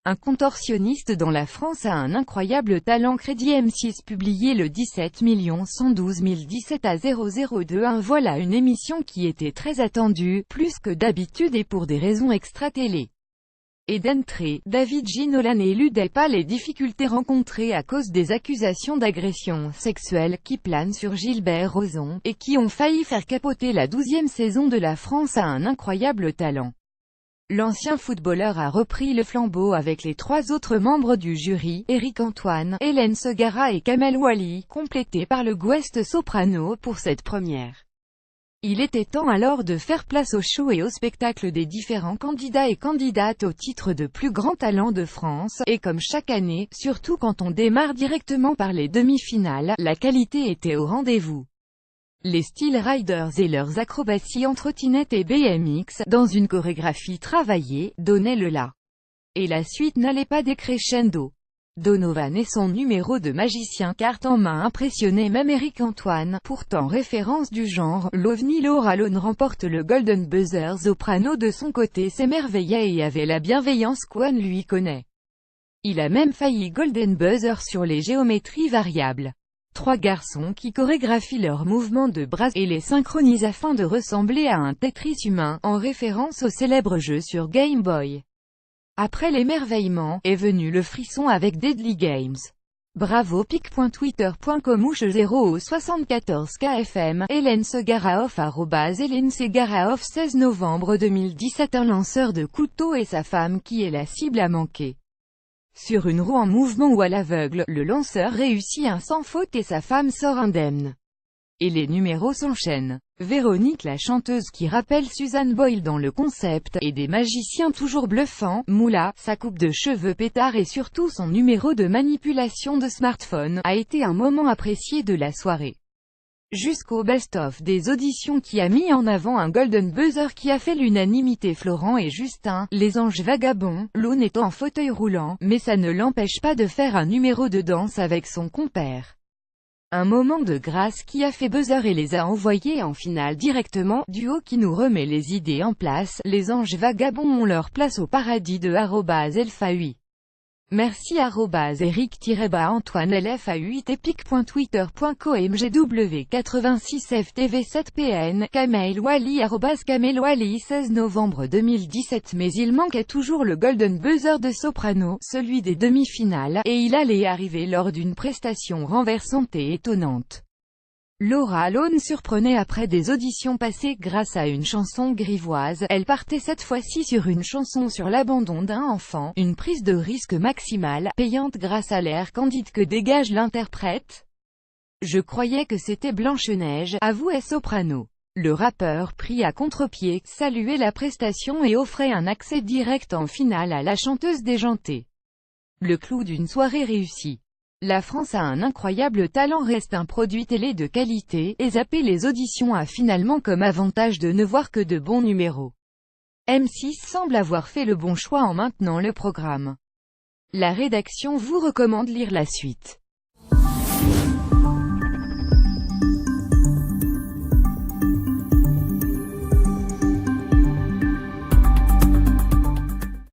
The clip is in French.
Un contorsionniste dans la France a un incroyable talent. Crédit M6 publié le 17 112 017 à 0021. Voilà une émission qui était très attendue, plus que d'habitude et pour des raisons extra-télé. Et d'entrée, David J. Nolan n'éludait pas les difficultés rencontrées à cause des accusations d'agression sexuelle qui planent sur Gilbert Rozon, et qui ont failli faire capoter la 12e saison de La France a un incroyable talent. L'ancien footballeur a repris le flambeau avec les 3 autres membres du jury, Éric Antoine, Hélène Segara et Kamel Ouali, complétés par le guest soprano pour cette première. Il était temps alors de faire place au show et au spectacle des différents candidats et candidates au titre de plus grand talent de France, et comme chaque année, surtout quand on démarre directement par les demi-finales, la qualité était au rendez-vous. Les Style Riders et leurs acrobaties en trottinette et BMX, dans une chorégraphie travaillée, donnaient le la. Et la suite n'allait pas décrescendo. Donovan et son numéro de magicien carte en main impressionnait même Éric Antoine, pourtant référence du genre. L'ovni Laura Lone remporte le Golden Buzzer. Soprano de son côté s'émerveillait et avait la bienveillance qu'on lui connaît. Il a même failli Golden Buzzer sur les géométries variables. 3 garçons qui chorégraphient leurs mouvements de bras et les synchronisent afin de ressembler à un Tetris humain, en référence au célèbre jeu sur Game Boy. Après l'émerveillement, est venu le frisson avec Deadly Games. Bravo pic.twitter.com ou 074 KFM, Hélène Segara off @Hélène Segara off 16 novembre 2017. Un lanceur de couteau et sa femme qui est la cible à manquer. Sur une roue en mouvement ou à l'aveugle, le lanceur réussit un sans faute et sa femme sort indemne. Et les numéros s'enchaînent. Véronique la chanteuse qui rappelle Suzanne Boyle dans le concept, et des magiciens toujours bluffants, Moula, sa coupe de cheveux pétard et surtout son numéro de manipulation de smartphone, a été un moment apprécié de la soirée. Jusqu'au best-of des auditions qui a mis en avant un Golden Buzzer qui a fait l'unanimité. Florent et Justin, les anges vagabonds, l'un est en fauteuil roulant, mais ça ne l'empêche pas de faire un numéro de danse avec son compère. Un moment de grâce qui a fait buzzer et les a envoyés en finale directement, duo qui nous remet les idées en place. Les anges vagabonds ont leur place au paradis de @elfaui. Merci @Eric-Antoine LFA8 epic.twitter.com MGW86FTV7PN Kamel Ouali Kamel Ouali 16 novembre 2017. Mais il manquait toujours le Golden Buzzer de Soprano, celui des demi-finales, et il allait arriver lors d'une prestation renversante et étonnante. Laura Lone surprenait après des auditions passées grâce à une chanson grivoise. Elle partait cette fois-ci sur une chanson sur l'abandon d'un enfant, une prise de risque maximale, payante grâce à l'air candide que dégage l'interprète. Je croyais que c'était Blanche-Neige, avouait Soprano. Le rappeur, pris à contre-pied, saluait la prestation et offrait un accès direct en finale à la chanteuse déjantée. Le clou d'une soirée réussie. La France a un incroyable talent reste un produit télé de qualité, et zapper les auditions a finalement comme avantage de ne voir que de bons numéros. M6 semble avoir fait le bon choix en maintenant le programme. La rédaction vous recommande lire la suite.